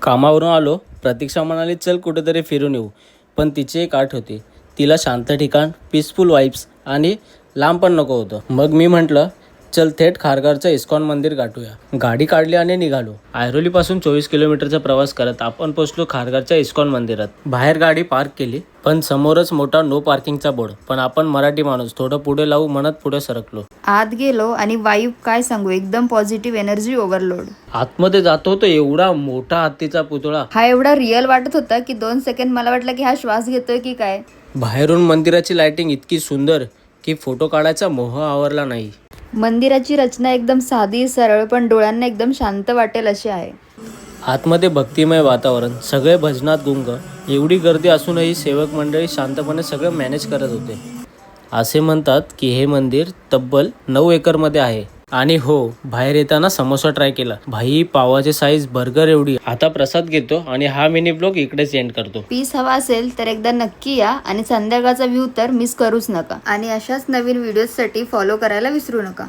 कामावरून आलो, प्रतीक्षा म्हणाली चल कुठेतरी फिरून येऊ. पण तिची एक अट होती, तिला शांत ठिकाण, पीसफुल वाईब्स आणि लांब पण नको होतं. मग मी म्हटलं चल थेट खारघरचं इस्कॉन मंदिर गाठूया. गाडी काढली आणि निघालो. ऐरोलीपासून 24 किलोमीटरचा प्रवास करत आपण पोहोचलो खारघरच्या इस्कॉन मंदिरात. बाहेर गाडी पार्क केली, पण समोरच मोठा नो पार्किंगचा बोर्ड. पण आपण मराठी माणूस, थोडं पुढे लावू म्हणत पुढे सरकलो. आत गेलो आणि वाईब काय सांगू, एकदम पॉझिटिव्ह एनर्जी ओव्हरलोड. आतमध्ये जातो तो एवढा मोठा हत्तीचा पुतळा. हा एवढा रिअल वाटत होता की 2 सेकंड मला वाटलं की हा श्वास घेतोय की काय. बाहेरून मंदिराची लाइटिंग इतकी सुंदर की फोटो काढायचा मोह आवरला नाही. मंदिराची रचना एकदम साधी सरळ पण डोळ्यांना एकदम शांत वाटेल अशी आहे. आतमध्ये भक्तिमय वातावरण, सगळे भजनात गुंग. एवढी गर्दी असूनही सेवक मंडळी शांतपणे सगळं मॅनेज करत होते. असे म्हणतात की हे मंदिर तब्बल 9 एकरमध्ये आहे. आणि हो, बाहेर येताना समोसा ट्राय केला. भाई पावाची साईज बर्गर एवढी. आता प्रसाद घेतो आणि हा मिनी ब्लॉग इकडेच एंड करतो. पीस हवा असेल तर एकदा नक्की या आणि संध्याकाळचा व्ह्यू तर मिस करूच नका. आणि अशाच नवीन व्हिडिओजसाठी फॉलो करायला विसरू नका.